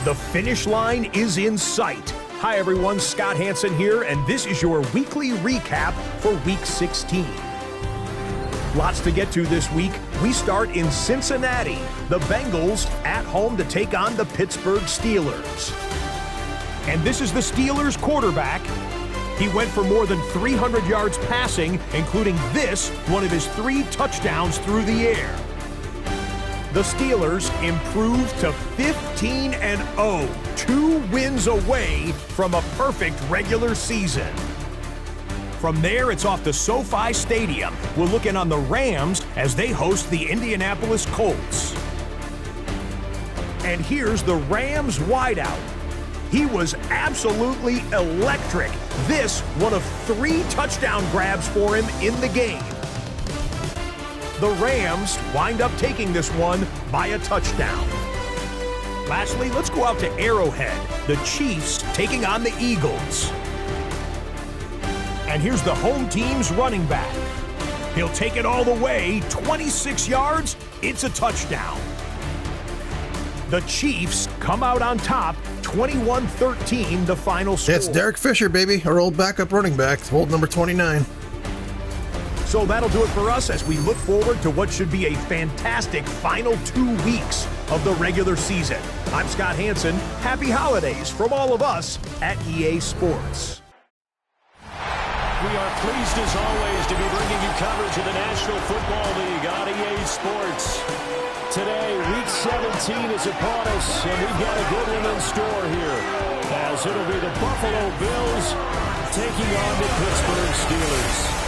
The finish line is in sight. Hi everyone, Scott Hansen here, and this is your weekly recap for Week 16. Lots to get to this week. We start in Cincinnati. The Bengals at home to take on the Pittsburgh Steelers. And this is the Steelers quarterback. He went for more than 300 yards passing, including this, one of his 3 touchdowns through the air. The Steelers improved to 15-0, 2 wins away from a perfect regular season. From there, it's off to SoFi Stadium. We're looking on the Rams as they host the Indianapolis Colts. And here's the Rams wideout. He was absolutely electric. This, one of 3 touchdown grabs for him in the game. The Rams wind up taking this one by a touchdown. Lastly, let's go out to Arrowhead. The Chiefs taking on the Eagles. And here's the home team's running back. He'll take it all the way, 26 yards, it's a touchdown. The Chiefs come out on top, 21-13, the final score. It's Derek Fisher, baby, our old backup running back, old number 29. So that'll do it for us as we look forward to what should be a fantastic final 2 weeks of the regular season. I'm Scott Hansen. Happy holidays from all of us at EA Sports. We are pleased as always to be bringing you coverage of the National Football League on EA Sports. Today, Week 17 is upon us, and we've got a good one in store here, as it'll be the Buffalo Bills taking on the Pittsburgh Steelers.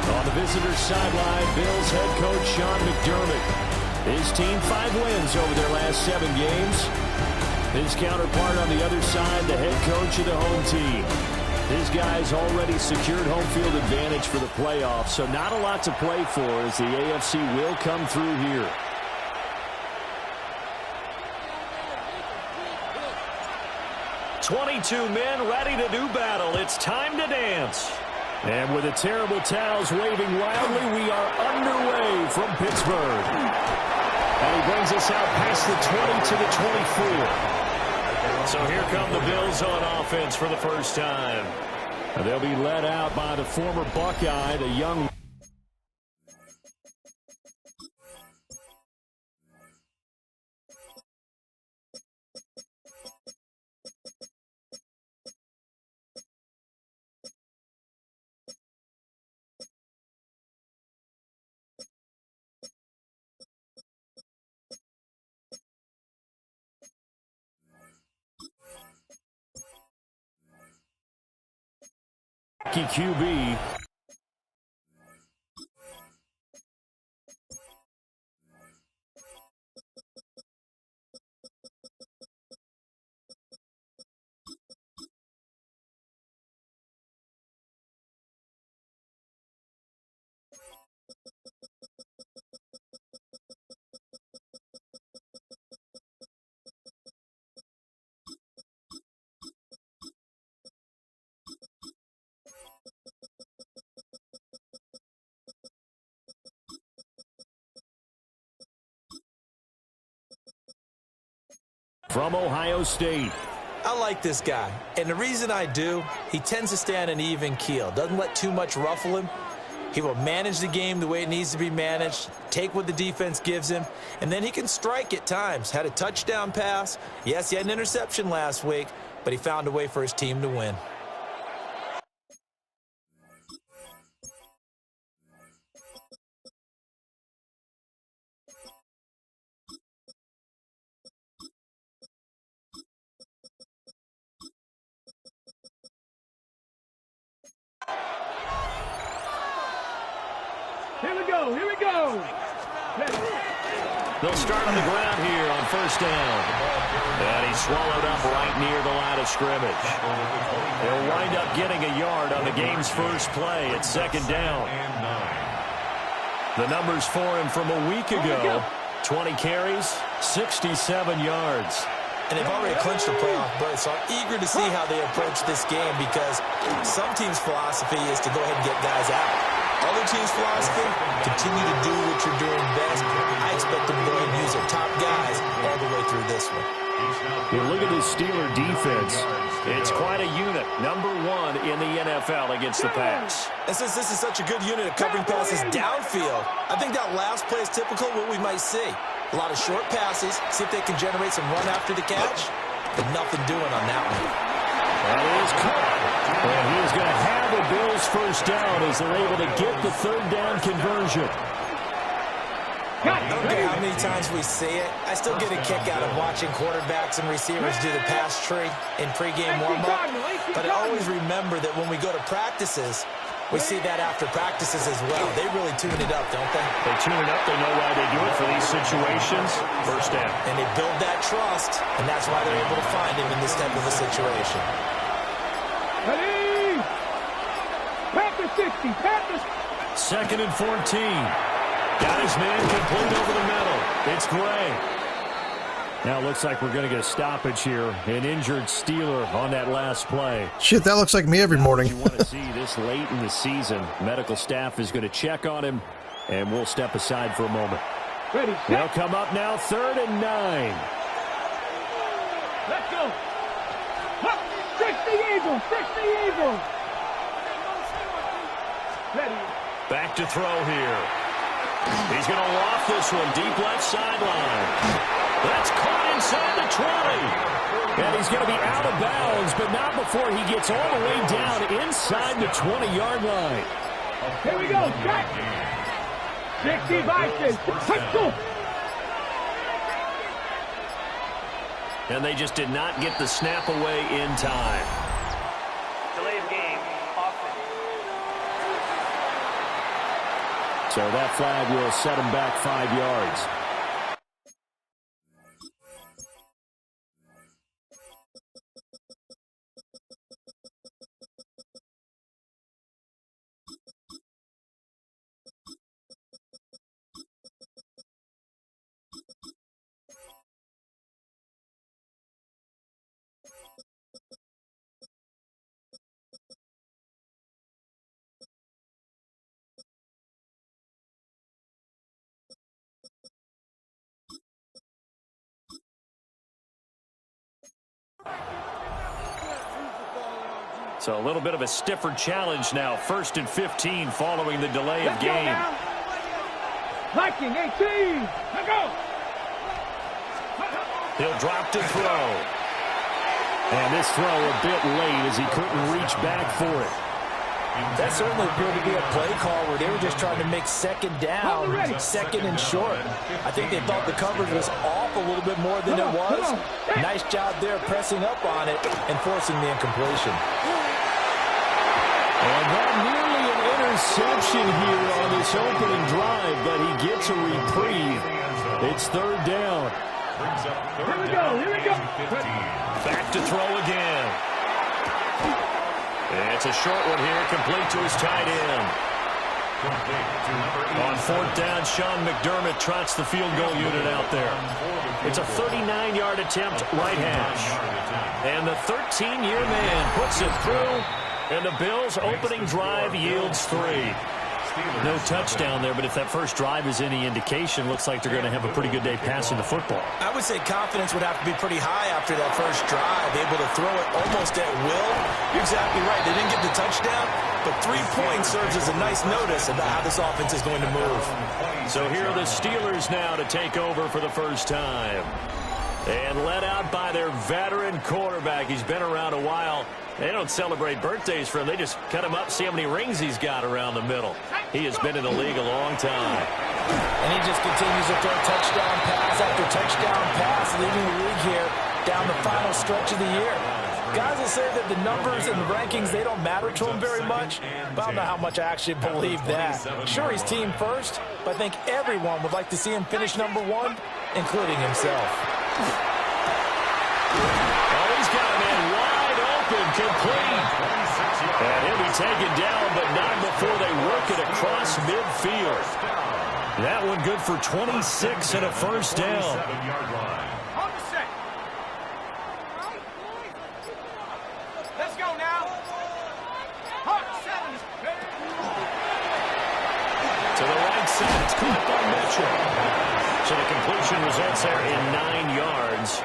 On the visitor's sideline, Bills head coach Sean McDermott. His team 5 wins over their last 7 games. His counterpart on the other side, the head coach of the home team. His guys already secured home field advantage for the playoffs, so not a lot to play for as the AFC will come through here. "22 men ready to do battle. It's time to dance." And with the terrible towels waving wildly, we are underway from Pittsburgh. And he brings us out past the 20 to the 24. So here come the Bills on offense for the first time. And they'll be led out by the former Buckeye, the young... QB. From Ohio State. I like this guy, and the reason I do, he tends to stay on an even keel, doesn't let too much ruffle him. He will manage the game the way it needs to be managed, take what the defense gives him, and then he can strike at times. Had a touchdown pass. Yes, he had an interception last week, but he found a way for his team to win. Here we go. They'll start on the ground here on first down. And he's swallowed up right near the line of scrimmage. They'll wind up getting a yard on the game's first play at second down. The numbers for him from a week ago, 20 carries, 67 yards. And they've already clinched the playoff berth, so I'm eager to see how they approach this game because some teams' philosophy is to go ahead and get guys out. Other teams' philosophy, continue to do what you're doing best. I expect them to go ahead and You look at this Steeler defense. It's quite a unit. Number 1 in the NFL against the pass. And since this is such a good unit of covering passes downfield, I think that last play is typical of what we might see. A lot of short passes, see if they can generate some run after the catch, but nothing doing on that one. That is caught. And he is going to have the Bills first down as they're able to get the third down conversion. I don't care how many times we see it. I still get a kick out of watching quarterbacks and receivers do the pass tree in pregame warm-up. But I always remember that when we go to practices, we see that after practices as well. They really tune it up, don't they? They tune it up. They know why they do it for these situations. First down. And they build that trust, and that's why they're able to find him in this type of a situation. Ready? Panther 60, Panthers. 2nd and 14. Got his man complete over the middle. It's Gray. Now it looks like we're going to get a stoppage here. An injured Steeler on that last play. Shit, that looks like me every morning. You want to see this late in the season. Medical staff is going to check on him, and we'll step aside for a moment. Ready, They'll come up now, 3rd and 9. Let's go. Up, 60 Eagles, 60 Eagles. Ready. Back to throw here. He's going to loft this one deep left sideline. That's caught inside the 20. And he's going to be out of bounds, but not before he gets all the way down inside the 20-yard line. Here we go. Jack. 60 Vikings. Let's go. And they just did not get the snap away in time. Delay of game. So that flag will set him back 5 yards. So a little bit of a stiffer challenge now. 1st and 15 following the delay of game. Viking 18. Let's go. He'll drop to throw. And this throw a bit late as he couldn't reach back for it. That certainly appeared to be a play call where they were just trying to make 2nd down, 2nd and short. I think they thought the coverage was off a little bit more than it was. Nice job there pressing up on it and forcing the incompletion. And that nearly an interception here on this opening drive, but he gets a reprieve. It's 3rd down. Here we go. Here we go. Back to throw again. It's a short one here, complete to his tight end. On 4th down, Sean McDermott trots the field goal unit out there. It's a 39-yard attempt, right hash. And the 13-year man puts it through, and the Bills' opening drive yields 3. No touchdown there, but if that first drive is any indication, looks like they're going to have a pretty good day passing the football. I would say confidence would have to be pretty high after that first drive, able to throw it almost at will. You're exactly right. They didn't get the touchdown, but 3 points serves as a nice notice about how this offense is going to move. So here are the Steelers now to take over for the first time. And led out by their veteran quarterback. He's been around a while. They don't celebrate birthdays for him. They just cut him up, see how many rings he's got around the middle. He has been in the league a long time. And he just continues to throw touchdown pass after touchdown pass, leading the league here down the final stretch of the year. Guys will say that the numbers and the rankings, they don't matter to him very much, but I don't know how much I actually believe that. Sure, he's team first, but I think everyone would like to see him finish number 1, including himself. Oh, he's got a man wide open, complete. And he'll be taken down, but not before they work it across midfield. That one good for 26 and a first down. Hold a sec. Let's go now. Hawk 7. To the right side, it's caught by Mitchell. So the completion results there in 9 yards.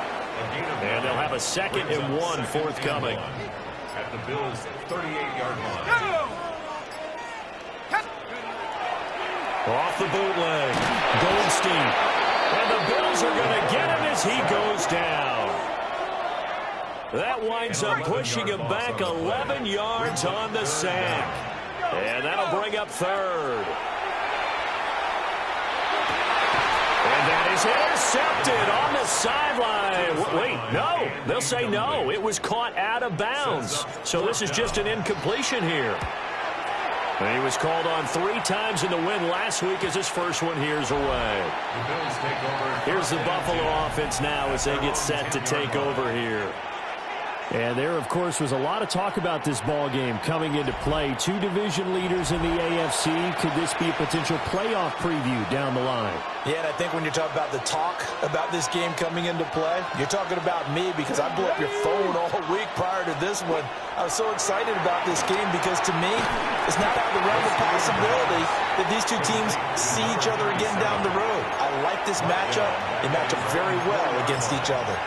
And they'll have a 2nd and 1 forthcoming. At the Bills' 38-yard line. Off the bootleg, Goldstein. And the Bills are going to get him as he goes down. That winds up pushing him back 11 yards on the sack. And that'll bring up 3rd. And that is intercepted on the sideline. Wait, no. They'll say no. It was caught out of bounds. So this is just an incompletion here. And he was called on 3 times in the win last week as his first one here's away. Here's the Buffalo offense now as they get set to take over here. And there, of course, was a lot of talk about this ball game coming into play. 2 division leaders in the AFC. Could this be a potential playoff preview down the line? Yeah, and I think when you're talking about the talk about this game coming into play, you're talking about me because I blew up your phone all week prior to this one. I was so excited about this game because, to me, it's not out of the realm of possibility that these 2 teams see each other again down the road. I like this matchup. They match up very well against each other.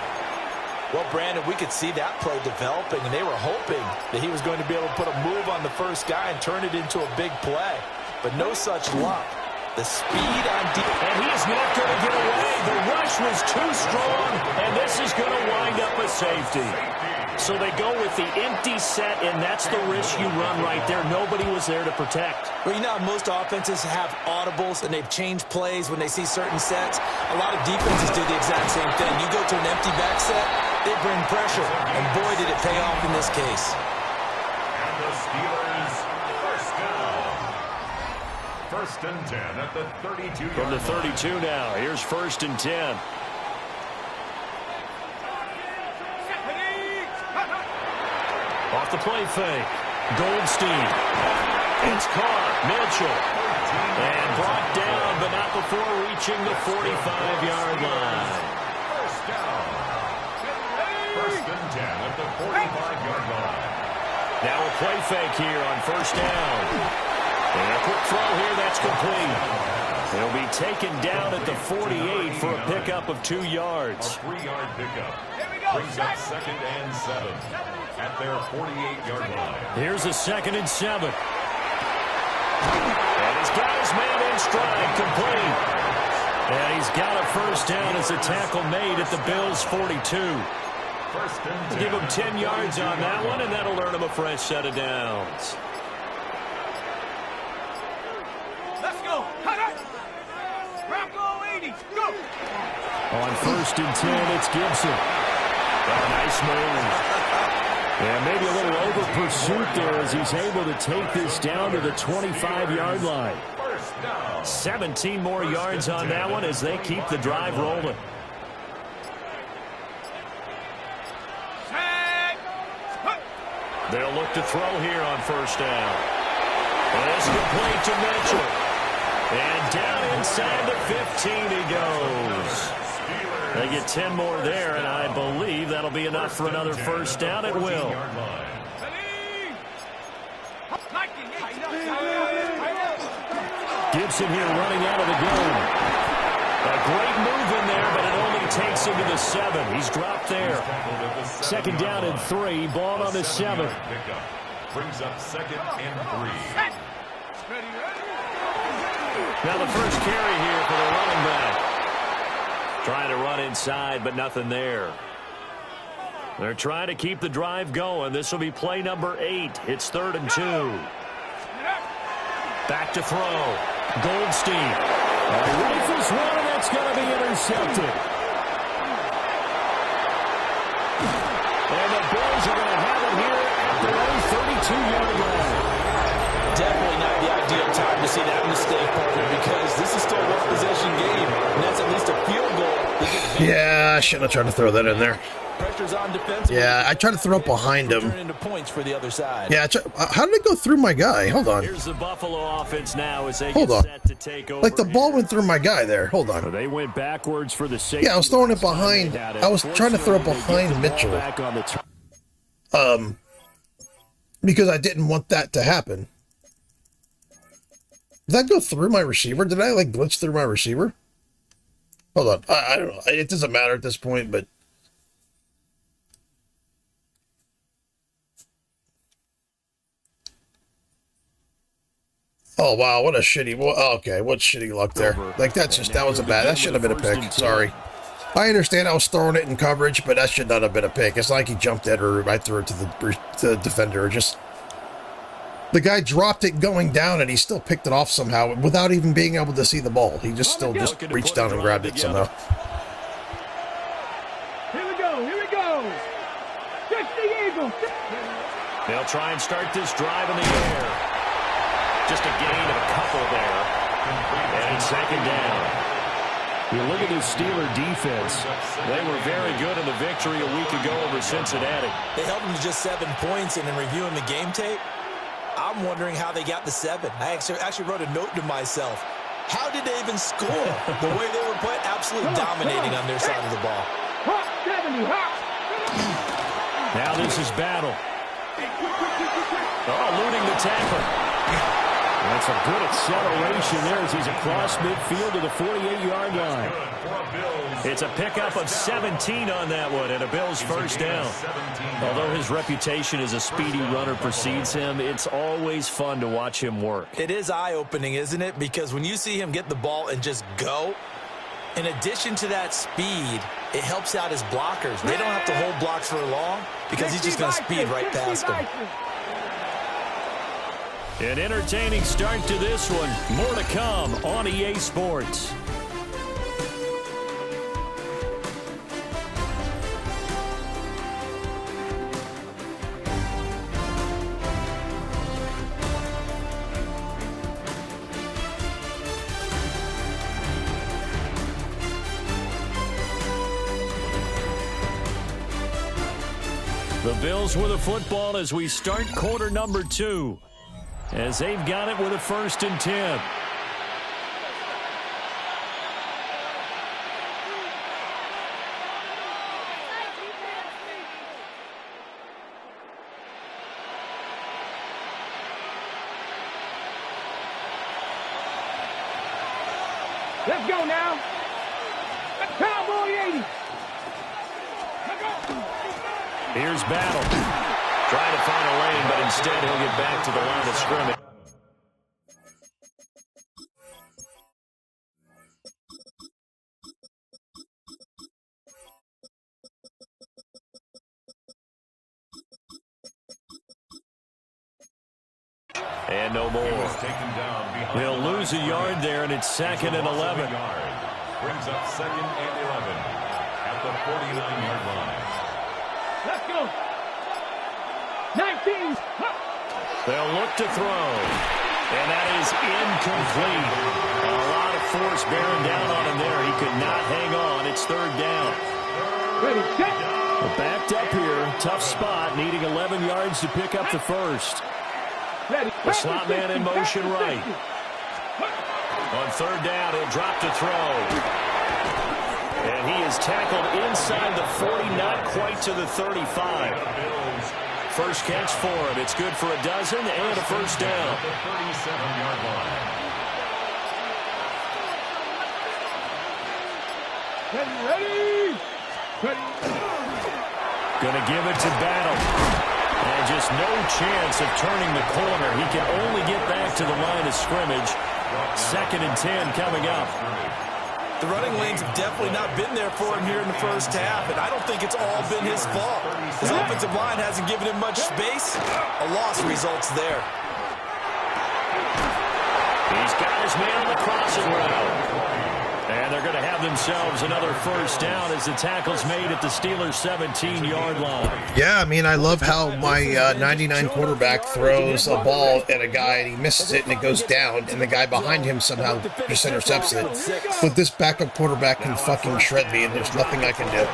Well, Brandon, we could see that play developing, and they were hoping that he was going to be able to put a move on the first guy and turn it into a big play. But no such luck. The speed on defense. And he is not going to get away. The rush was too strong, and this is going to wind up a safety. So they go with the empty set, and that's the risk you run right there. Nobody was there to protect. Well, you know how most offenses have audibles, and they've changed plays when they see certain sets. A lot of defenses do the exact same thing. You go to an empty back set, they bring pressure, and boy, did it pay off in this case. And the Steelers, first down. 1st and 10 at the 32-yard line. From the 32 now, here's 1st and 10. Off the play fake. Goldstein. It's caught. Mitchell. And brought down, but not before reaching the 45-yard line. First down. 1st and 10 at the 45-yard line. Now a play fake here on 1st down. And a quick throw here, that's complete. He'll be taken down at the 48 for a pickup of 2 yards. A 3-yard pickup. Brings up 2nd and 7 at their 48-yard line. Here's a 2nd and 7. And he's got his man in stride, complete. And he's got a 1st down as a tackle made at the Bills' 42. 1st and 10. Give him 10 yards on that one, and that'll earn him a fresh set of downs. Let's go. Bronco 80. Go. On 1st and 10, it's Gibson. Oh, nice move. And maybe a little over pursuit there as he's able to take this down to the 25-yard line. 17 more yards on that one as they keep the drive rolling. They'll look to throw here on 1st down. And it's complete to Mitchell. And down inside the 15 he goes. They get 10 more there, and I believe that'll be enough for another 1st down. It will. Gibson here running out of the gun. A great move in there, but it only takes him to the 7. He's dropped there. 2nd down and 3. Ball on the 7. Brings up 2nd and 3. Now the first carry here for the running back. Trying to run inside, but nothing there. They're trying to keep the drive going. This will be play number 8. It's 3rd and 2. Back to throw. Goldstein. Rifles one, and that's going to be intercepted. And the Bills are going to have it here at their own 32-yard line. Definitely not the ideal time to see that mistake, partner, because this is still a one-possession game, and that's at least a field goal. Yeah, I shouldn't have tried to throw that in there. Pressure's on defense. Yeah, I tried to throw it behind him. Turn into points for the other side. Yeah, how did it go through my guy? Hold on. Here's the Buffalo offense now as they Hold get on. set to take over. Like the ball went through my guy there. Hold on. They went backwards for the safety. Yeah, I was throwing it behind. I was trying to throw it behind Mitchell. Back on the Because I didn't want that to happen. Did that go through my receiver? Did I like glitch through my receiver? Hold on. I don't know. It doesn't matter at this point, but Oh, wow, what a shitty... okay, what shitty luck there. Like, that was a bad... That should have been a pick. Sorry. I understand I was throwing it in coverage, but that should not have been a pick. It's not like he jumped at her. I threw it to the defender. Just... The guy dropped it going down, and he still picked it off somehow without even being able to see the ball. He just reached down and grabbed it somehow. Here we go. 60 Eagles. They'll try and start this drive in the air. Just a gain of a couple there. And it's second down. You look at this Steeler defense. They were very good in the victory a week ago over Cincinnati. They held them to just 7 points, and in reviewing the game tape, I'm wondering how they got the 7. I actually wrote a note to myself. How did they even score? The way they were playing, absolutely dominating on their side of the ball. Now this is Battle. Eluding the tackle. That's a good acceleration there as he's across midfield to the 48-yard line. It's a pickup of 17 on that one and a Bills first down. Although his reputation as a speedy runner precedes him, it's always fun to watch him work. It is eye-opening, isn't it? Because when you see him get the ball and just go, in addition to that speed, it helps out his blockers. They don't have to hold blocks for long because he's just going to speed right past them. An entertaining start to this one. More to come on EA Sports. The Bills with a football as we start quarter number 2. As they've got it with a 1st and 10. Let's go now. Cowboy 80. Here's Battle. Trying to find a lane, but instead he'll get back to the line of scrimmage. And no more. He'll lose a yard there, and it's 2nd and 11. Brings up 2nd and 11 at the 49-yard line. Let's go. 19. They'll look to throw. And that is incomplete. A lot of force bearing down on him there. He could not hang on. It's 3rd down. Ready, set. Well, backed up here. Tough spot. Needing 11 yards to pick up the first. Ready. The slot man in motion right. On 3rd down, he'll drop to throw. And he is tackled inside the 40, not quite to the 35. First catch for him. It's good for a dozen and a first down. The 37-yard line. Ready. Gonna give it to Battle. And just no chance of turning the corner. He can only get back to the line of scrimmage. 2nd and 10 coming up. The running lanes have definitely not been there for him here in the first half, and I don't think it's all been his fault. His offensive line hasn't given him much space. A loss results there. He's got his man on the crossing route. And they're going to have themselves another first down as the tackle's made at the Steelers' 17-yard line. Yeah, I mean, I love how my 99 quarterback throws a ball at a guy and he misses it and it goes down, and the guy behind him somehow just intercepts it. But this backup quarterback can fucking shred me, and there's nothing I can do.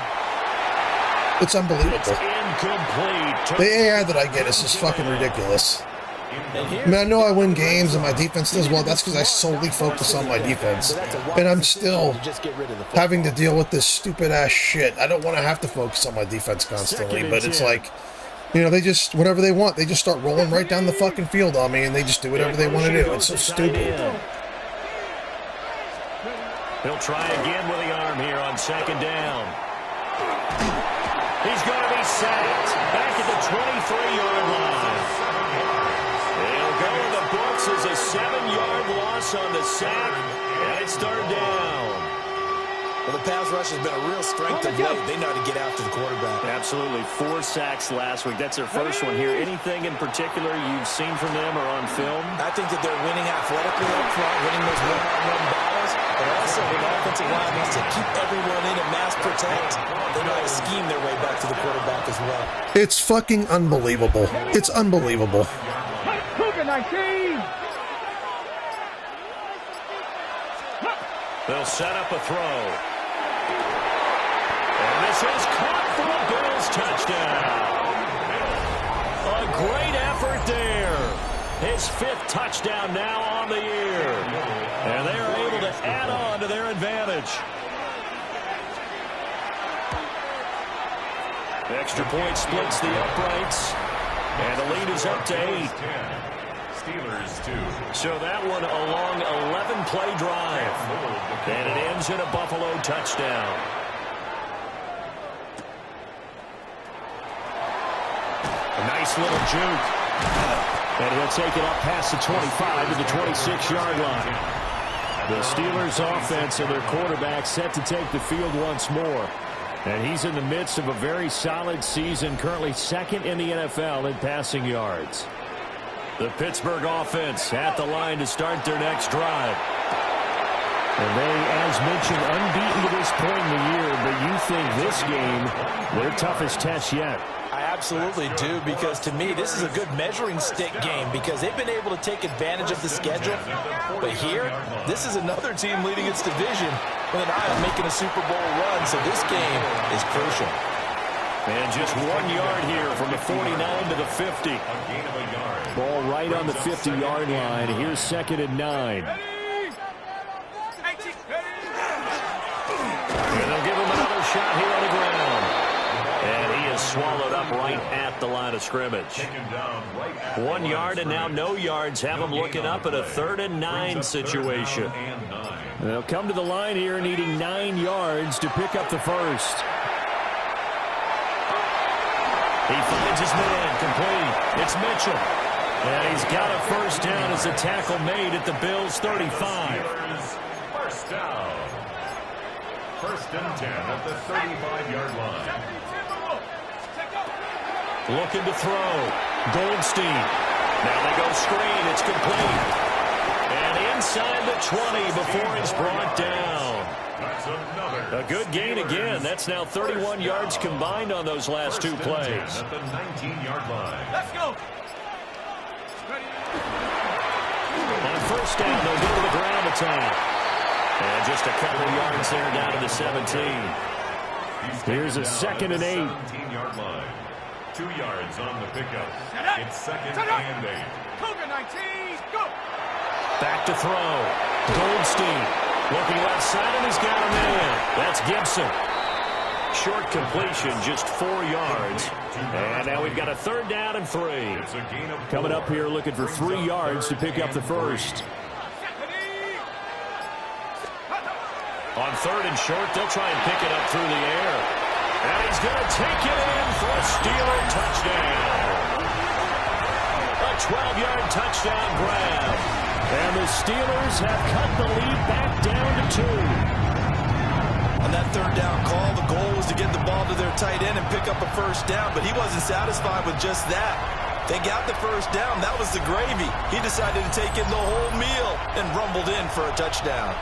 It's unbelievable. It's incomplete. The AI that I get is just fucking ridiculous. I mean, I know I win games and my defense does well. That's because I solely focus on my defense. And I'm still having to deal with this stupid-ass shit. I don't want to have to focus on my defense constantly, but it's like, you know, they just, whatever they want, they just start rolling right down the fucking field on me, and they just do whatever they want to do. It's so stupid. He'll try again with the arm here on 2nd down. He's going to be sacked back at the 23-yard line. They'll go in the books forces a 7-yard loss on the sack, and it's third down. Well, the pass rush has been a real strength of late. They know how to get after the quarterback. Absolutely. 4 sacks last week. That's their first one here. Anything in particular you've seen from them or on film? I think that they're winning athletically up front, winning those one-on-one battles, but also with offensive line needs to keep everyone in and mass protect. They know how to scheme their way back to the quarterback as well. It's fucking unbelievable. It's unbelievable. Cougar 19. They'll set up a throw. And this is caught for a Bills touchdown. A great effort there. His 5th touchdown now on the year. And they are able to add on to their advantage. Extra point splits the uprights. And the lead is up to 8. Steelers 2. So that one a long 11-play drive. And it ends in a Buffalo touchdown. A nice little juke. And he'll take it up past the 25 to the 26-yard line. The Steelers offense and their quarterback set to take the field once more. And he's in the midst of a very solid season, currently second in the NFL in passing yards. The Pittsburgh offense at the line to start their next drive. And they, as mentioned, unbeaten to this point in the year, but you think this game, their toughest test yet. I absolutely do, because to me, this is a good measuring stick game because they've been able to take advantage of the schedule. But here, this is another team leading its division with an eye on making a Super Bowl run, so this game is crucial. And just 1 yard here from the 49 to the 50. Ball right on the 50-yard line. Here's 2nd and 9. And they'll give him another shot here on the ground. And he is swallowed up right at the line of scrimmage. 1 yard and now no yards. Have him looking up at a 3rd and 9 situation. They'll come to the line here needing 9 yards to pick up the first. He finds his man, complete. It's Mitchell. And he's got a first down as a tackle made at the Bills' 35. First down. 1st and 10 at the 35-yard line. Looking to throw. Goldstein. Now they go screen. It's complete. And inside the 20 before it's brought down. That's another. A good gain again. That's now 31 yards combined on those last 2 plays. At the 19-yard line. Let's go. On first down, they'll go to the ground attack. And just a couple of yards there down to the 17. Here's a 2nd and 8. 17-yard line. 2 yards on the pickup. It's 2nd and 8. Cougar 19. Go. Back to throw. Goldstein looking left side, and he's got a man. That's Gibson. Short completion, just 4 yards. And now we've got a 3rd down and 3. Coming up here looking for 3 yards to pick up the first. On 3rd and short, they'll try and pick it up through the air. And he's going to take it in for a Steeler touchdown. A 12-yard touchdown grab. And the Steelers have cut the lead back down to 2. On that 3rd down call, the goal was to get the ball to their tight end and pick up a first down, but he wasn't satisfied with just that. They got the first down. That was the gravy. He decided to take in the whole meal and rumbled in for a touchdown.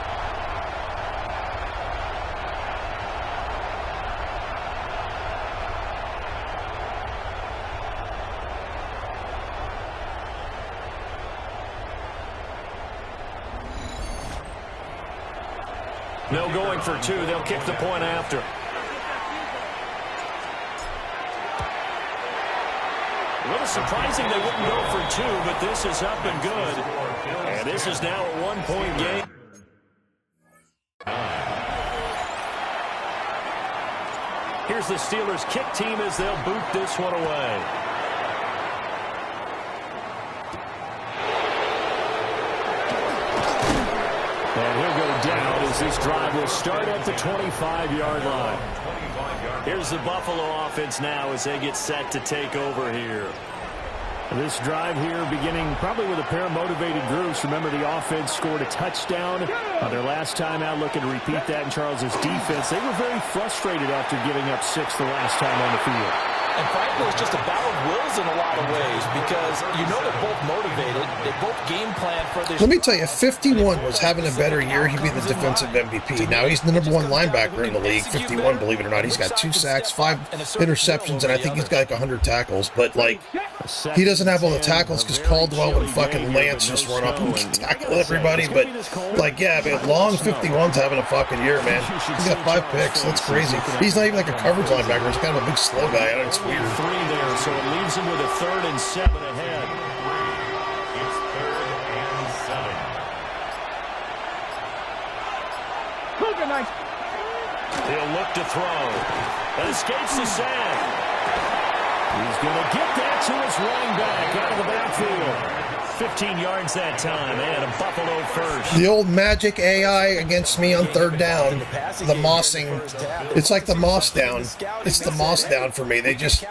No going for 2. They'll kick the point after. A little surprising they wouldn't go for 2, but this is up and good. And this is now a 1-point game. Here's the Steelers kick team as they'll boot this one away. And he'll go down as this drive will start at the 25-yard line. Here's the Buffalo offense now as they get set to take over here. This drive here beginning probably with a pair of motivated groups. Remember, the offense scored a touchdown on their last time out, looking to repeat that in Charles's defense. They were very frustrated after giving up 6 the last time on the field. And frankly, it's just a battle of wills in a lot of ways because you know they're both motivated. They both game plan for this. Let me tell you, if 51 was having a better year, he'd be the defensive MVP. Now, he's the number 1 linebacker in the league. 51, believe it or not. He's got 2 sacks, 5 interceptions, and I think he's got like 100 tackles. But, like, he doesn't have all the tackles because Caldwell and fucking Lance just run up and tackle everybody. But, like, yeah, but long 51's having a fucking year, man. He's got 5 picks. That's crazy. He's not even like a coverage linebacker. He's kind of a big, slow guy. It's weird. 3 there, so it leaves him with a 3rd and 7 ahead. It's 3rd and 7. He'll look to throw. And escapes the sack. He's going to get that to his running back out of the backfield. 15 yards that time, and a Buffalo first. The old magic AI against me on 3rd down. The mossing. It's like the moss down. It's the moss down for me. They just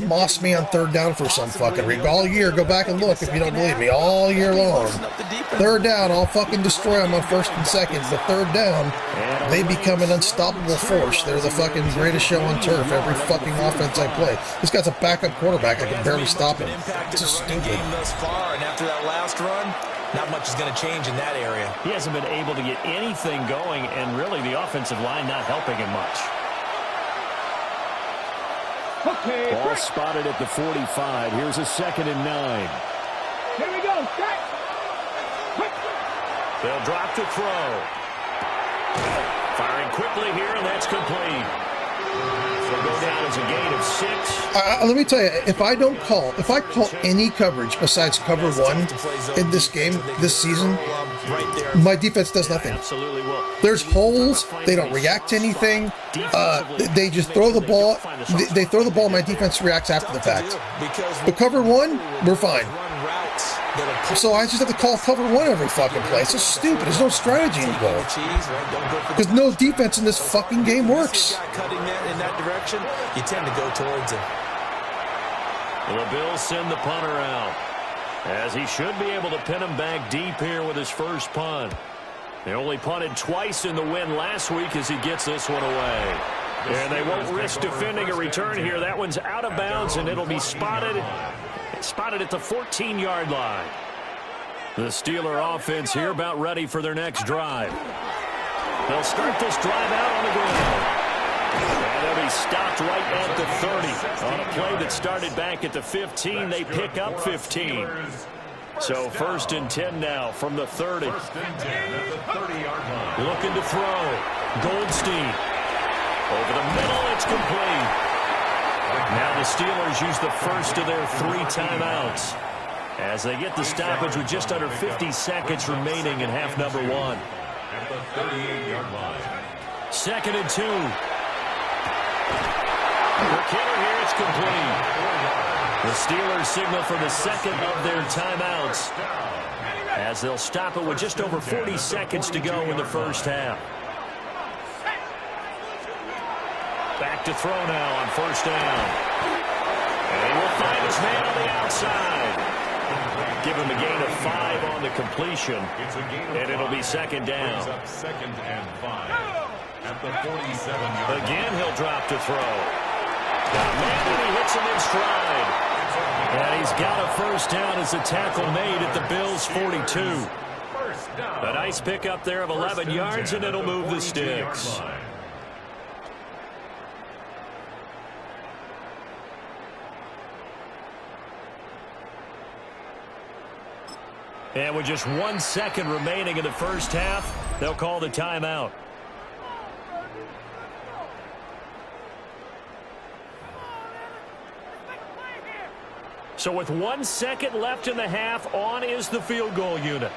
moss me on 3rd down for some fucking reason. All year, go back and look if you don't believe me. All year long. 3rd down, I'll fucking destroy them on 1st and 2nd. But 3rd down, they become an unstoppable force. They're the fucking greatest show on turf. Every fucking offense I play. This guy's a backup quarterback. I can barely stop him. It's just stupid. And after that last run, not much is going to change in that area. He hasn't been able to get anything going, and really the offensive line not helping him much. Okay. Ball spotted at the 45. Here's a 2nd and 9. Here we go. Set. They'll drop to throw. Firing quickly here, and that's complete. They'll go down as a gain of 6. Let me tell you, if I call any coverage besides cover 1 in this game, this season, my defense does nothing. Absolutely will. There's holes. They don't react to anything. They just throw the ball. They throw the ball. My defense reacts after the fact. But cover 1, we're fine. So I just have to call cover 1 every fucking play. It's so stupid. There's no strategy involved. Because no defense in this fucking game works. Cutting that in that direction, you tend to go towards him. The Bills send the punter out, as he should be able to pin him back deep here with his first punt. They only punted twice in the win last week as he gets this one away. And they won't risk defending a return here. That one's out of bounds, and it'll be spotted at the 14-yard line. The Steeler offense here about ready for their next drive. They'll start this drive out on the ground. And they'll be stopped right at the 30. On a play that started back at the 15, they pick up 15. So 1st and 10 now from the 30. 1st and 10 at the 30-yard line. Looking to throw. Goldstein. Over the middle, it's complete. Now the Steelers use the first of their 3 timeouts as they get the stoppage with just under 50 seconds remaining in half number 1. At the 38-yard line. 2nd and 2. The killer here, it's complete. The Steelers signal for the 2nd of their timeouts as they'll stop it with just over 40 seconds to go in the first half. Back to throw now on 1st down. And he will find his man on the outside. Give him a gain of 5 on the completion. And it'll be 2nd down. 2nd and 5. At the 47-yard. Again, he'll drop to throw. Got a man, and he hits him in stride. And he's got a 1st down as a tackle made at the Bills' 42. A nice pickup there of 11 yards, and it'll move the sticks. And with just 1 second remaining in the first half, they'll call the timeout. So with 1 second left in the half, on is the field goal unit.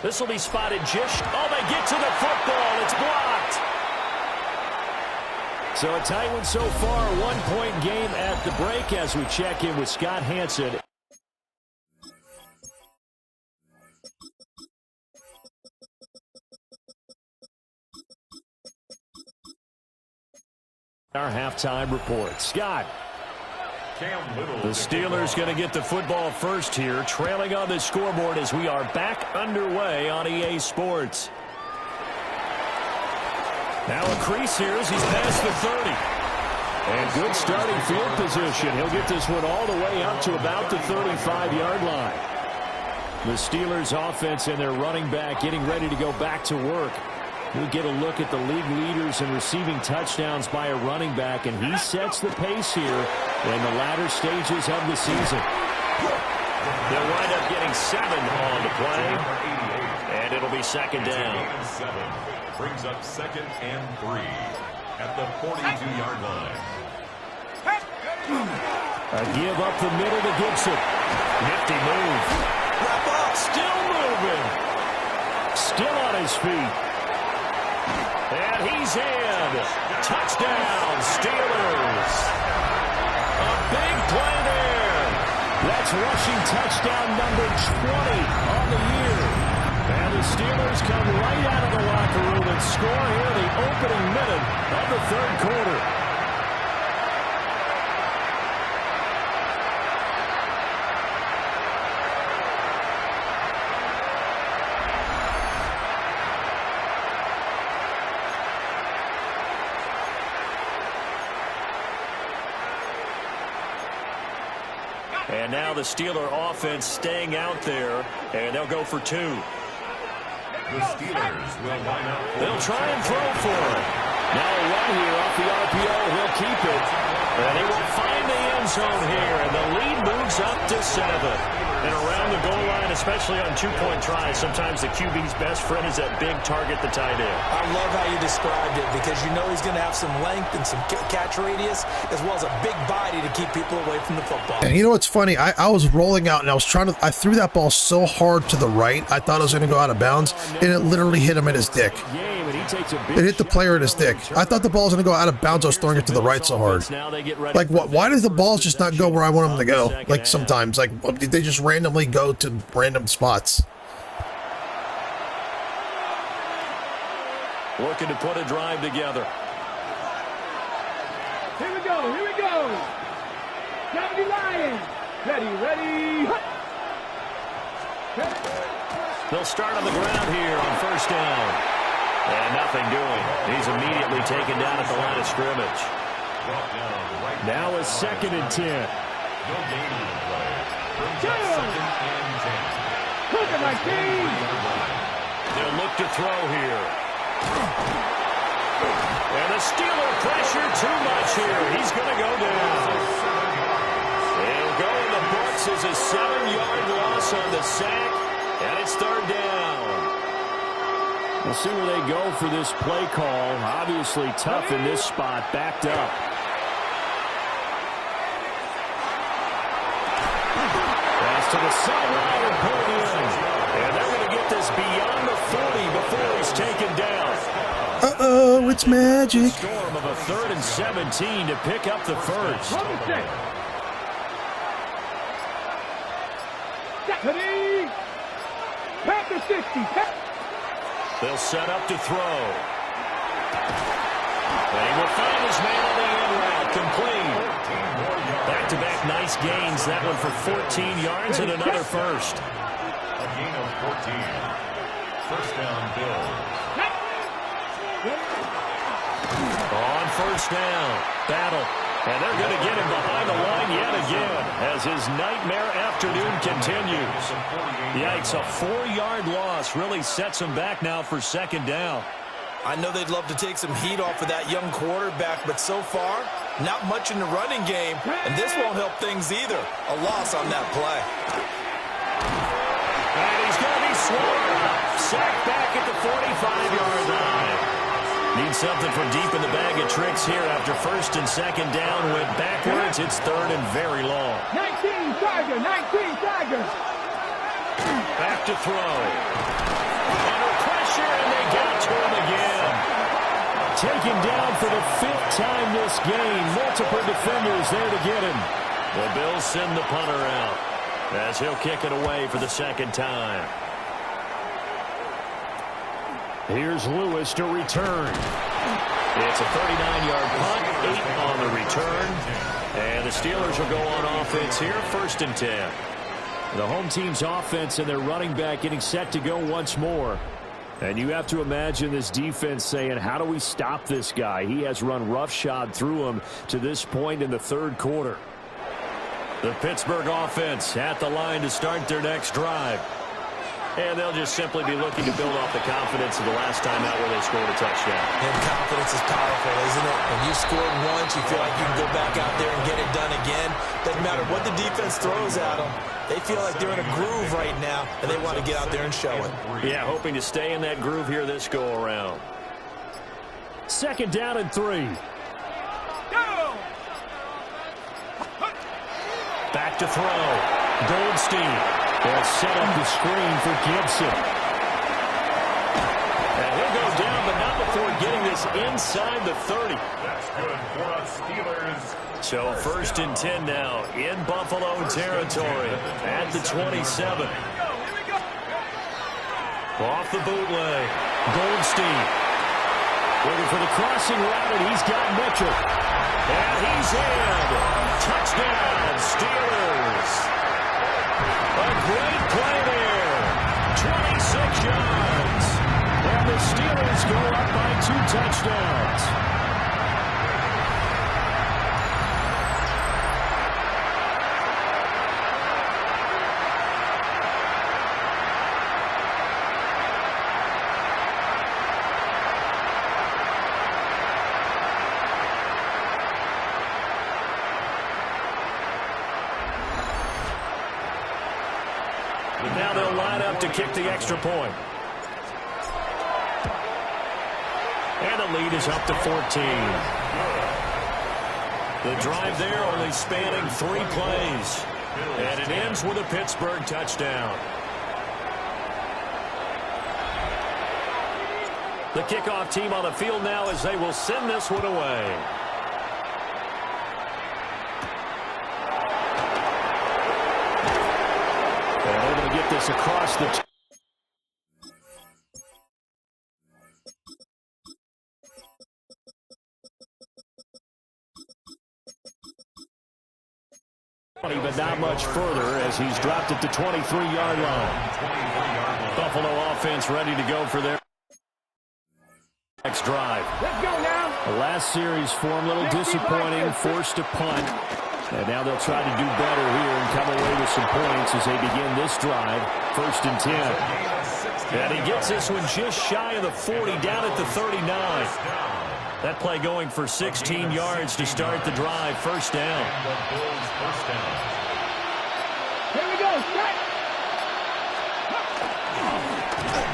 This will be spotted just... Oh, they get to the football. It's blocked. So a tight one so far. 1-point game at the break as we check in with Scott Hanson. Our halftime report. Scott. The Steelers going to get the football first here, trailing on the scoreboard as we are back underway on EA Sports. Now a crease here as he's past the 30. And good starting field position. He'll get this one all the way up to about the 35-yard line. The Steelers offense and their running back getting ready to go back to work. We'll get a look at the league leaders in receiving touchdowns by a running back, and he sets the pace here in the latter stages of the season. They'll wind up getting 7 on the play, and it'll be second down. Brings up 2nd and 3 at the 42-yard line. A give up the middle to Gibson. Nifty move. Wrap up, still moving. Still on his feet. And he's in. Touchdown, Steelers. A big play there. That's rushing touchdown number 20 on the year. And the Steelers come right out of the locker room and score here in the opening minute of the third quarter. And now the Steeler offense staying out there, and they'll go for 2. The Steelers will line up. They'll try and throw for it. Now a run here off the RPO. He'll keep it. And he will find the end zone here, and the lead moves up to 7. And around the goal line, especially on 2-point tries, sometimes the QB's best friend is that big target, the tight end. I love how you described it because you know he's going to have some length and some catch radius as well as a big body to keep people away from the football. And you know what's funny? I was rolling out and I threw that ball so hard to the right. I thought it was going to go out of bounds, and it literally hit him in his dick. It hit the player in his dick. I thought the ball was going to go out of bounds. I was throwing it to the right so hard. Like, what? Why does the balls just not go where I want them to go? Like, sometimes. Like, did they just randomly go to random spots? Looking to put a drive together. Here we go, here we go. 70 Lions. Ready. They'll start on the ground here on first down. And nothing doing. He's immediately taken down at the line of scrimmage. Now a 2nd and 10. No gain on the play. Brings up 2nd and 10. Look at my team. They'll look to throw here. And the Steeler pressure too much here. He's going to go down. He'll go in the books as a 7-yard loss on the sack. And it's third down. We'll see where they go for this play call. Obviously tough in this spot, backed up. Pass to the sideline and pulled in. And they're going to get this beyond the 40 before he's taken down. Uh-oh, it's magic. Storm of a 3rd and 17 to pick up the first. Ready. Panther 60. They'll set up to throw. And he will find his man on the end route, complete. Back-to-back nice gains. That one for 14 yards and another first. A gain of 14. First down, Bill. On first down, battle. And they're going to get him behind the line yet again as his nightmare afternoon continues. Yikes, a 4-yard loss really sets him back now for second down. I know they'd love to take some heat off of that young quarterback, but so far, not much in the running game, and this won't help things either. A loss on that play. And he's going to be swallowed up. Sacked back at the 45-yard line. Needs something from deep in the bag of tricks here after first and second down. Went backwards. It's third and very long. 19 Tiger. Back to throw. Under pressure, and they got to him again. Taken down for the 5th time this game. Multiple defenders there to get him. The Bills send the punter out as he'll kick it away for the second time. Here's Lewis to return. It's a 39-yard punt, 8 on the return. And the Steelers will go on offense here, 1st and 10. The home team's offense and their running back getting set to go once more. And you have to imagine this defense saying, how do we stop this guy? He has run roughshod through him to this point in the 3rd quarter. The Pittsburgh offense at the line to start their next drive. And they'll just simply be looking to build off the confidence of the last time out where they scored a touchdown. And confidence is powerful, isn't it? When you scored once, you feel like you can go back out there and get it done again. Doesn't matter what the defense throws at them. They feel like they're in a groove right now, and they want to get out there and show it. Yeah, hoping to stay in that groove here this go-around. 2nd down and 3. Back to throw. Goldstein. They'll set up the screen for Gibson. And he'll go down, but not before getting this inside the 30. That's good for us Steelers. So 1st and 10 now in Buffalo territory at the 27. Off the bootleg. Goldstein. Looking for the crossing route, and he's got Mitchell. And he's in. Touchdown, Steelers. A great play there. 26 yards. And the Steelers go up by 2 touchdowns. And now they'll line up to kick the extra point. And the lead is up to 14. The drive there only spanning 3 plays. And it ends with a Pittsburgh touchdown. The kickoff team on the field now as they will send this one away. They're able to get this across the... but not much further as he's dropped it to 23-yard line. Buffalo offense ready to go for their next drive. Let's go now. The last series form a little disappointing, forced to punt. And now they'll try to do better here and come away with some points as they begin this drive. 1st and 10. And he gets this one just shy of the 40, down at the 39. That play going for 16 yards to start the drive. 1st down. Here we go. Strike.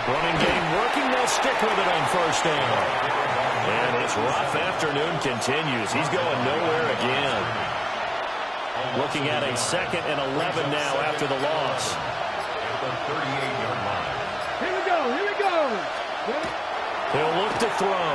Running game working. They'll stick with it on 1st down. And his rough afternoon continues. He's going nowhere again. Looking at a 2nd and 11 now after the loss. Here we go. Here we go. He'll look to throw.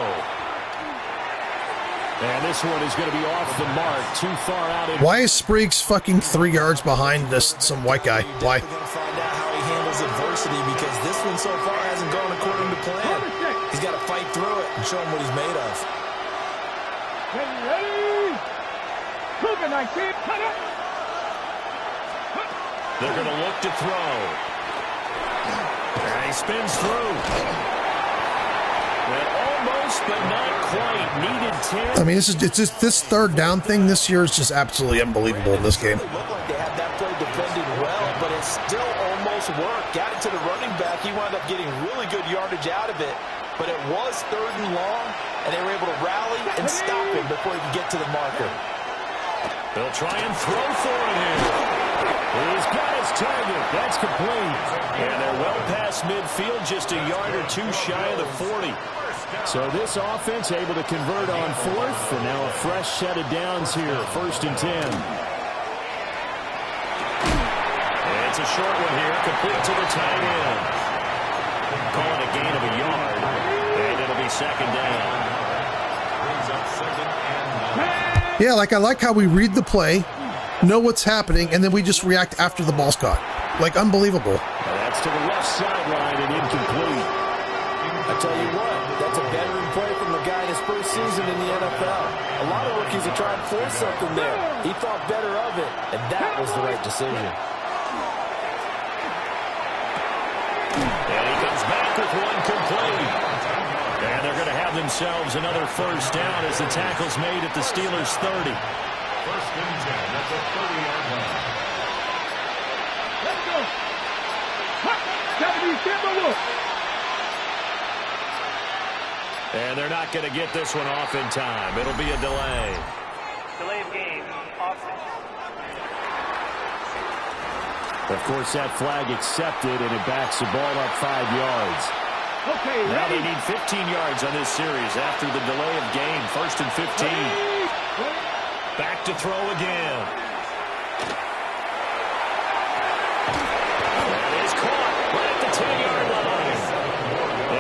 And this one is going to be off the mark. Too far out. Why is Spriggs fucking 3 yards behind this some white guy? Why? We're going to find out how he handles adversity because this one so far hasn't gone according to plan. He's got to fight through it and show him what he's made of. Ready? Moving like kid. Cut it. They're going to look to throw. And he spins through. And almost, but not quite. Needed 10. I mean, it's just this 3rd down thing this year is just absolutely unbelievable in this game. It looked like they had that play defended well, but it still almost worked. Got it to the running back. He wound up getting really good yardage out of it, but it was 3rd and long, and they were able to rally and stop him before he could get to the marker. They'll try and throw for it here. He's got his target. That's complete. And they're well past midfield, just a yard or 2 shy of the 40. So this offense able to convert on 4th, and now a fresh set of downs here. 1st and 10. And it's a short one here, complete to the tight end. Call it a gain of a yard, and it'll be 2nd down. Yeah, like I like how we read the play, know what's happening, and then we just react after the ball's caught. Like, unbelievable. Well, that's to the left sideline and incomplete. I tell you what, that's a veteran play from the guy his first season in the NFL. A lot of rookies are trying to force something there. He thought better of it, and that was the right decision. And he comes back with one complete. And they're going to have themselves another first down as the tackle's made at the Steelers' 30. First and 10 at the 30-yard line. Let's go. Hot. 70, stand by look. And they're not going to get this one off in time. It'll be a delay. Delay of game. Offense. Of course, that flag accepted, and it backs the ball up 5 yards. Okay, Now ready. they need 15 yards on this series after the delay of game. First and 15. Back to throw again. And he's caught right at the 10-yard line.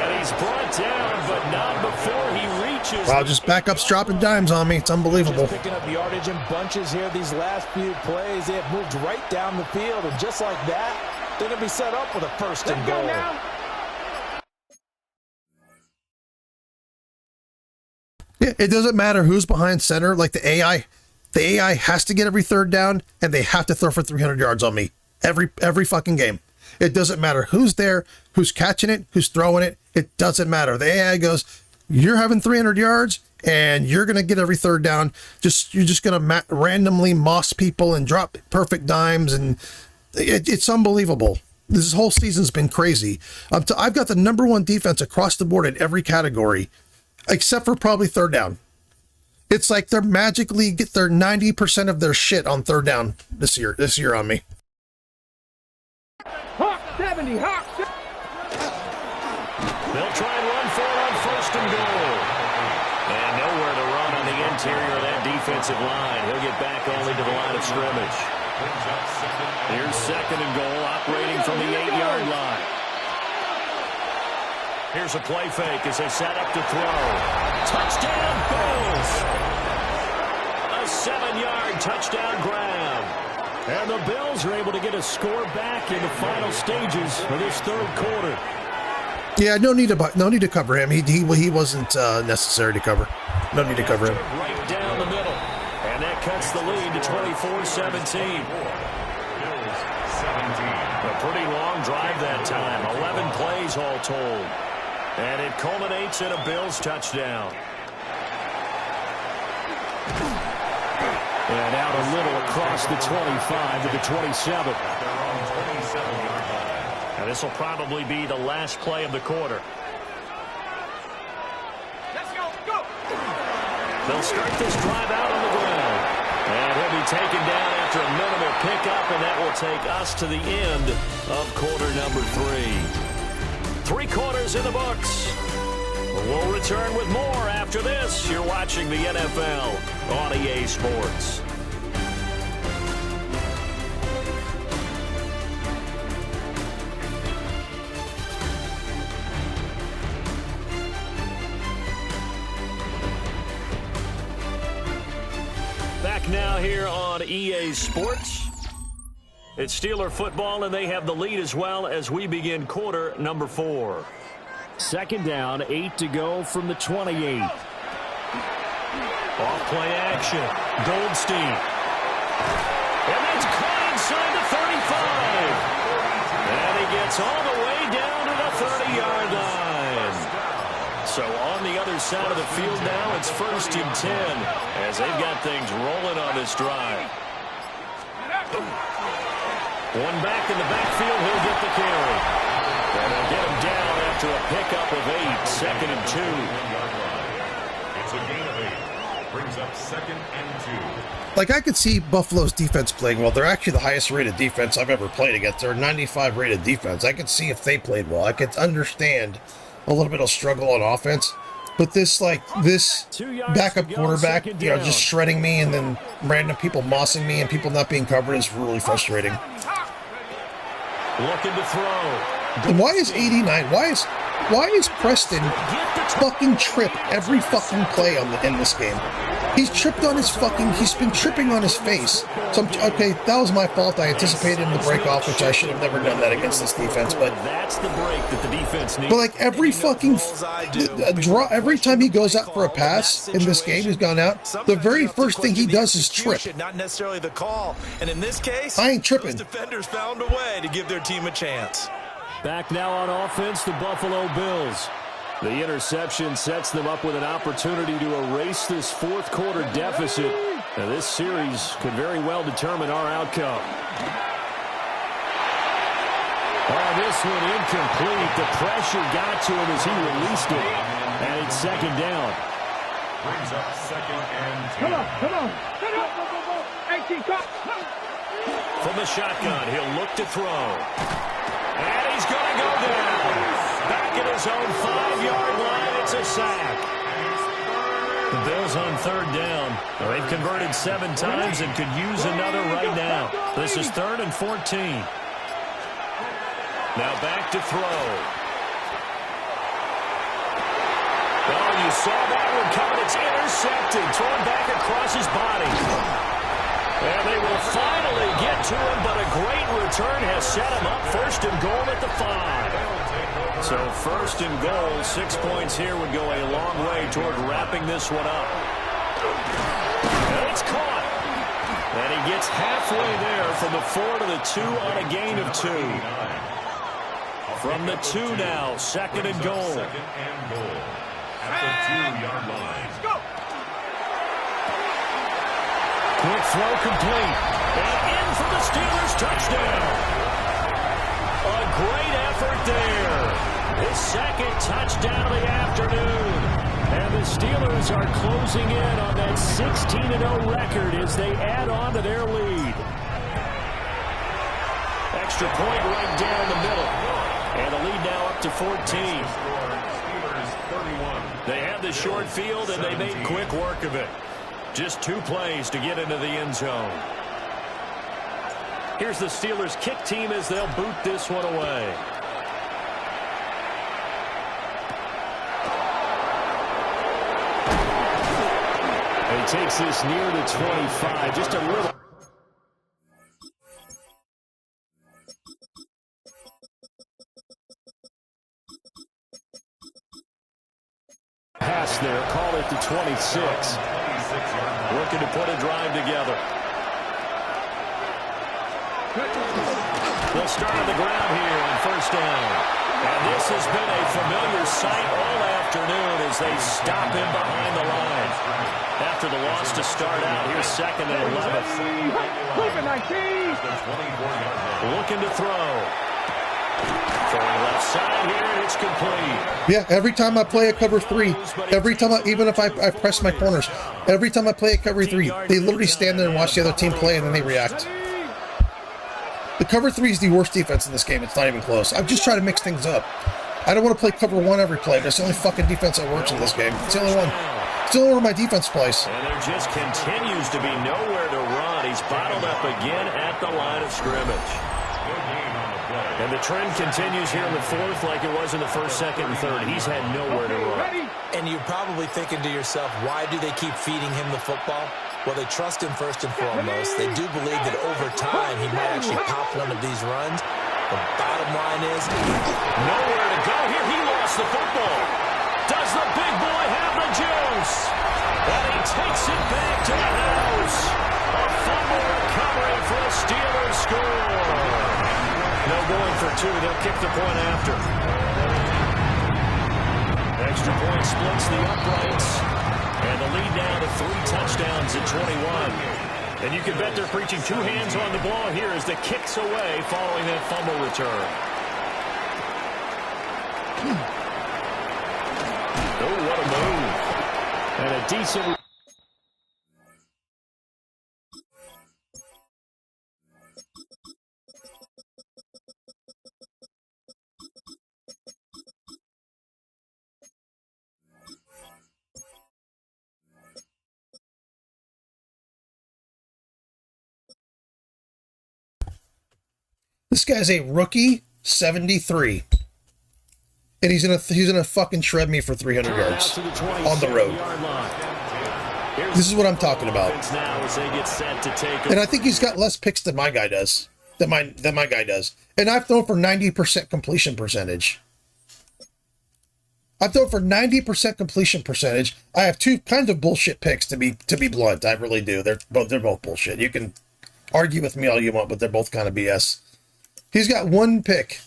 And he's brought down, but not before he reaches. Wow, just backups dropping dimes on me. It's unbelievable. Just picking up yardage in bunches here these last few plays. They have moved right down the field, and just like that, they're going to be set up with a first and goal. Yeah, it doesn't matter who's behind center. Like the AI has to get every third down, and they have to throw for 300 yards on me every fucking game. It doesn't matter who's there, who's catching it, who's throwing it. It doesn't matter. The AI goes, you're having 300 yards, and you're gonna get every third down. You're just gonna randomly moss people and drop perfect dimes, and it's unbelievable. This whole season's been crazy. I've got the #1 defense across the board in every category, except for probably third down. It's like they're magically get their 90% of their shit on third down this year on me. Hawk 70, Hawk 70. They'll try and run for it on first and goal. And nowhere to run on the interior of that defensive line. He'll get back only to the line of scrimmage. Here's second and goal, operating from the 8-yard line. Here's a play fake as they set up to throw. Touchdown, Bills! A 7-yard touchdown grab. And the Bills are able to get a score back in the final stages of this third quarter. Yeah, no need to cover him. He wasn't necessary to cover. No need to cover him. Right down the middle. And that cuts the lead to 24-17. A pretty long drive that time. 11 plays all told. And it culminates in a Bills touchdown. And out a little across the 25 to the 27. And this will probably be the last play of the quarter. Let's go, go. They'll start this drive out on the ground. And he'll be taken down after a minimal pickup, and that will take us to the end of quarter number 3. 3 quarters in the books. We'll return with more after this. You're watching the NFL on EA Sports. Back now here on EA Sports. It's Steeler football, and they have the lead as well as we begin quarter number 4. Second down, 8 to go from the 28. Off play action. Goldstein. And that's caught inside the 35. And he gets all the way down to the 30-yard line. So on the other side of the field now, it's first and 10 as they've got things rolling on this drive. One back in the backfield, he'll get the carry. And they'll get him down after a pickup of 8, second and 2. It's a gain of 8. Brings up second and 2. Like, I could see Buffalo's defense playing well. They're actually the highest rated defense I've ever played against. They're a 95 rated defense. I could see if they played well. I could understand a little bit of struggle on offense. But this backup quarterback, just shredding me and then random people mossing me and people not being covered is really frustrating. Looking to throw. And why is 89? Why is Preston fucking trip every fucking play in this game? He's tripped on his fucking... He's been tripping on his face. So, okay, that was my fault. I anticipated him to break off, which I should have never done that against this defense. But that's the break that the defense needs. But like every fucking draw, every time he goes out for a pass in this game, he's gone out. The very first thing he does is trip. Not necessarily the call. And in this case, I ain't tripping. those defenders found a way to give their team a chance. Back now on offense, the Buffalo Bills. The interception sets them up with an opportunity to erase this fourth quarter deficit. And this series could very well determine our outcome. Oh, this one incomplete. The pressure got to him as he released it. And it's second down. Brings up second and 10. Come on, come on. Come on. 18, come. From the shotgun, he'll look to throw. And he's going to go down. Back at his own 5-yard line, it's a sack. The Bills on third down. They've converted 7 times and could use another right now. This is 3rd and 14. Now back to throw. Oh, you saw that one coming. It's intercepted. Thrown back across his body. And they will finally get to him, but a great return has set him up. 1st and goal at the 5. So 1st and goal, 6 points here would go a long way toward wrapping this one up. And it's caught. And he gets halfway there from the 4 to the 2 on a gain of 2. From the 2 now, 2nd and goal. Second and goal at the 2-yard line. Quick throw complete. And in for the Steelers touchdown. A great effort there. His 2nd touchdown of the afternoon. And the Steelers are closing in on that 16-0 record as they add on to their lead. Extra point right down the middle. And the lead now up to 14. They had the short field, and they made quick work of it. Just 2 plays to get into the end zone. Here's the Steelers kick team as they'll boot this one away. He takes this near the 25, just a little. Pass there, call it the 26. Looking to put a drive together. They'll start on the ground here on 1st down. And this has been a familiar sight all afternoon as they stop him behind the line. After the loss to start out, here's 2nd and 11. Looking to throw. Throwing left side here, and it's complete. Yeah, every time I play a cover 3, every time even if I press my corners, every time I play a cover 3, they literally stand there and watch the other team play, and then they react. The cover 3 is the worst defense in this game. It's not even close. I'm just trying to mix things up. I don't want to play cover 1 every play, but it's the only fucking defense that works in this game. It's the only one. It's the only one my defense plays. And there just continues to be nowhere to run. He's bottled up again at the line of scrimmage. And the trend continues here in the 4th like it was in the 1st, 2nd, and 3rd. He's had nowhere to run. And you're probably thinking to yourself, why do they keep feeding him the football? Well, they trust him first and foremost. They do believe that over time he might actually pop one of these runs. The bottom line is nowhere to go here. He lost the football. Does the big boy have the juice? And he takes it back to the house. A fumble recovery for a Steelers score. No going for 2. They'll kick the point after. Extra point splits the uprights. And the lead now to 3 touchdowns at 21. And you can bet they're preaching 2 hands on the ball here as the kick's away following that fumble return. Oh, what a move. And a decent... This guy's a rookie, 73. And he's gonna fucking shred me for 300 yards on the road. This is what I'm talking about. Now as they get set to take And I think he's got less picks than my guy does. Than my guy does. And I've thrown for 90% completion percentage. I've thrown for 90% completion percentage. I have two kinds of bullshit picks, to be blunt. I really do. They're both bullshit. You can argue with me all you want, but they're both kind of BS. He's got one pick.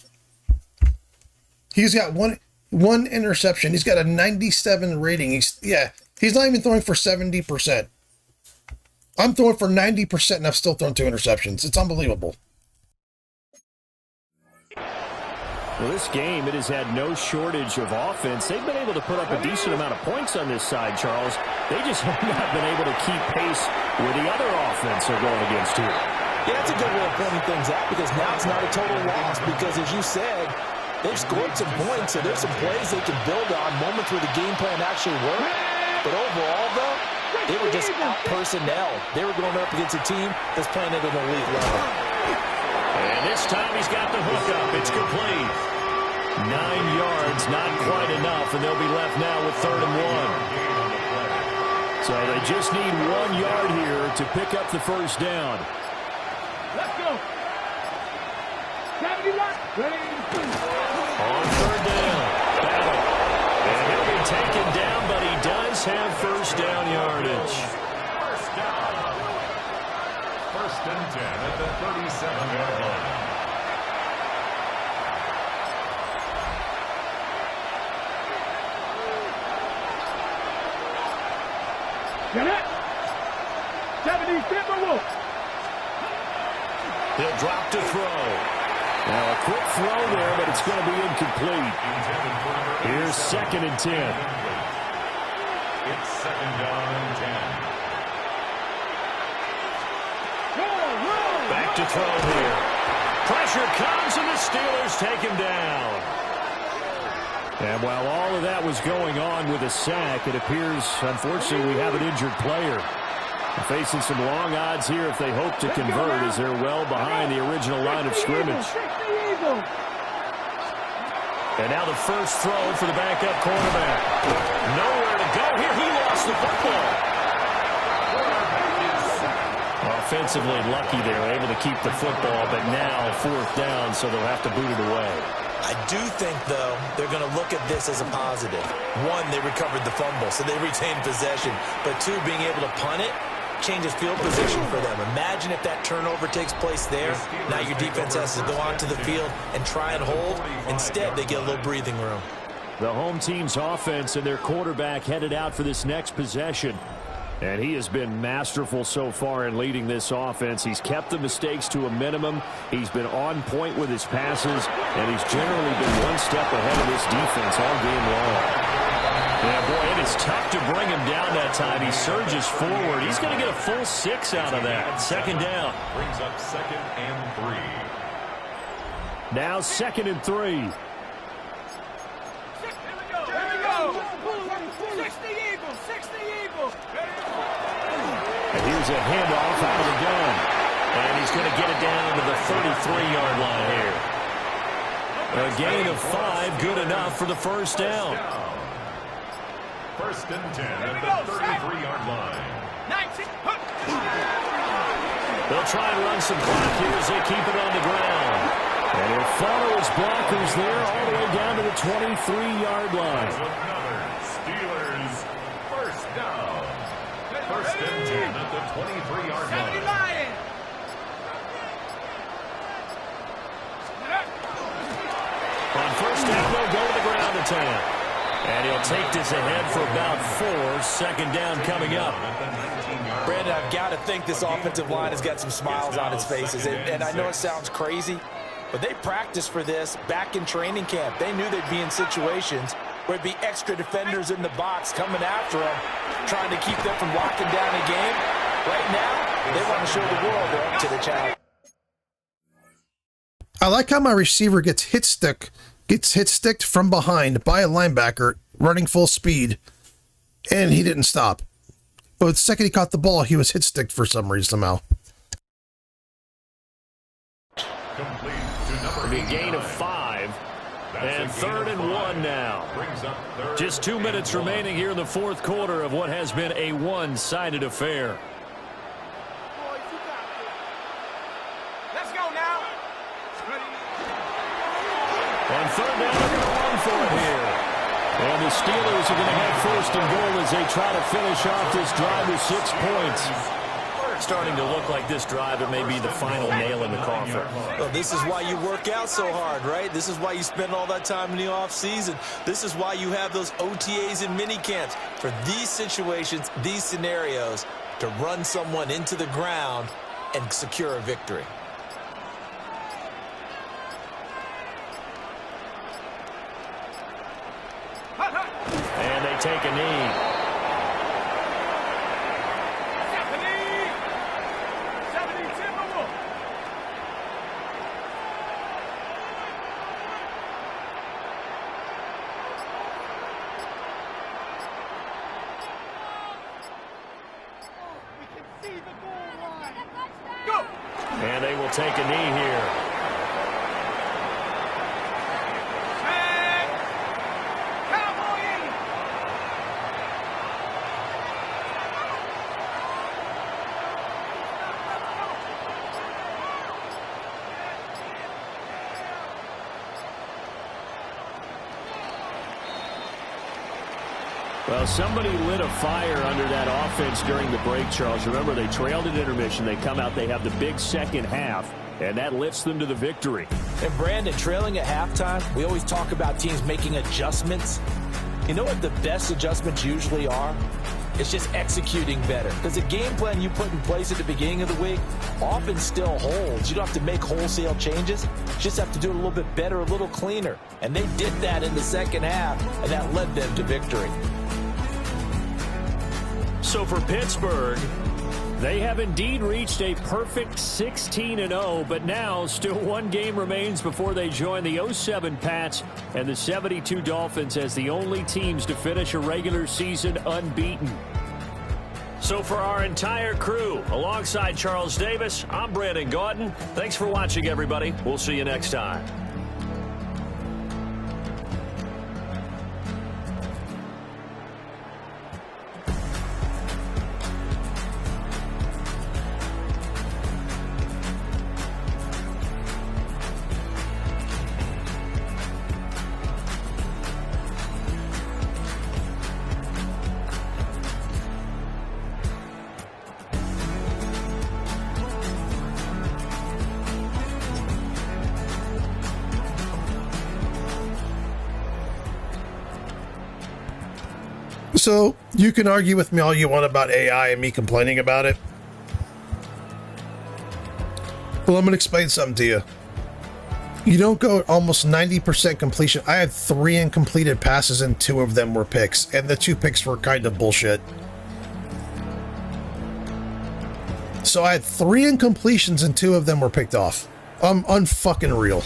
He's got one interception. He's got a 97 rating. He's not even throwing for 70%. I'm throwing for 90% and I've still thrown 2 interceptions. It's unbelievable. Well, this game, it has had no shortage of offense. They've been able to put up a decent amount of points on this side, Charles. They just have not been able to keep pace with the other offense they're going against here. Yeah, that's a good way of pointing things out because now it's not a total loss because, as you said, they've scored some points, so there's some plays they can build on, moments where the game plan actually worked. But overall, though, they were just out-personnel. They were going up against a team that's playing at an elite level. And this time he's got the hook up. It's complete. 9 yards, not quite enough, and they'll be left now with 3rd and 1. So they just need 1 yard here to pick up the first down. Let's go. 70 yards. Ready. On 3rd down. Battle. And he'll be taken down, but he does have first down yardage. First down. 1st and 10 at the 37-yard line. Get it. 70 Timberwolves. He'll drop to throw. Now a quick throw there, but it's going to be incomplete. Here's 2nd and 10. It's 2nd down and 10. Back to throw here. Pressure comes, and the Steelers take him down. And while all of that was going on with a sack, it appears, unfortunately, we have an injured player. They're facing some long odds here if they hope to convert, as they're well behind the original line of scrimmage. And now the first throw for the backup quarterback. Nowhere to go here. He lost the football. Offensively lucky they were able to keep the football, but now 4th down, so they'll have to boot it away. I do think, though, they're going to look at this as a positive. 1, they recovered the fumble, so they retained possession. But 2, being able to punt it changes field position for them. Imagine if that turnover takes place there. Now your defense has to go onto the field and try and hold. Instead, they get a little breathing room. The home team's offense and their quarterback headed out for this next possession. And he has been masterful so far in leading this offense. He's kept the mistakes to a minimum. He's been on point with his passes, and he's generally been one step ahead of this defense all game long. Yeah, boy, it is tough to bring him down that time. He surges forward. He's going to get a full 6 out of that. 2nd down. Brings up 2nd and 3. Now 2nd and 3. Here we go. 60 Eagles. 60 Eagles. And here's a handoff out of the gun. And he's going to get it down to the 33-yard line here. A gain of 5, good enough for the first down. 1st and 10 at the 33-yard line. They'll try and run some clock here as they keep it on the ground. And he'll follow his blockers there all the way down to the 23-yard line. Another Steelers first down. 1st and 10 at the 23-yard line. On 1st down, they'll go to the ground attack. And he'll take this ahead for about 4. 2nd down coming up. Brandon, I've got to think this offensive line has got some smiles on its faces. And I know it sounds crazy, but they practiced for this back in training camp. They knew they'd be in situations where there'd be extra defenders in the box coming after them, trying to keep them from locking down a game. Right now, they want to show the world they're up to the challenge. I like how my receiver gets hit sticked from behind by a linebacker running full speed, and he didn't stop. But the second he caught the ball, he was hit sticked for some reason somehow. Complete to number A gain of 5. And 3rd and 1 now. Just 2 minutes remaining here in the fourth quarter of what has been a one-sided affair. Let's go now. And 3rd down, they're going to run for it here. And the Steelers are going to have 1st and goal as they try to finish off this drive with 6 points. Starting to look like this drive, it may be the final nail in the coffin. Well, this is why you work out so hard, right? This is why you spend all that time in the offseason. This is why you have those OTAs and mini camps for these situations, these scenarios, to run someone into the ground and secure a victory. And they take a knee. And they will take a knee here. Well, somebody lit a fire under that offense during the break, Charles. Remember, they trailed at intermission. They come out, they have the big second half, and that lifts them to the victory. And Brandon, trailing at halftime, we always talk about teams making adjustments. You know what the best adjustments usually are? It's just executing better. Because the game plan you put in place at the beginning of the week often still holds. You don't have to make wholesale changes. You just have to do it a little bit better, a little cleaner. And they did that in the second half, and that led them to victory. So for Pittsburgh, they have indeed reached a perfect 16-0, but now still one game remains before they join the 07 Pats and the 72 Dolphins as the only teams to finish a regular season unbeaten. So for our entire crew, alongside Charles Davis, I'm Brandon Gaudin. Thanks for watching, everybody. We'll see you next time. So, you can argue with me all you want about AI and me complaining about it. Well, I'm going to explain something to you. You don't go almost 90% completion. I had 3 incompleted passes and 2 of them were picks. And the 2 picks were kind of bullshit. So I had 3 incompletions and 2 of them were picked off. Unfucking real.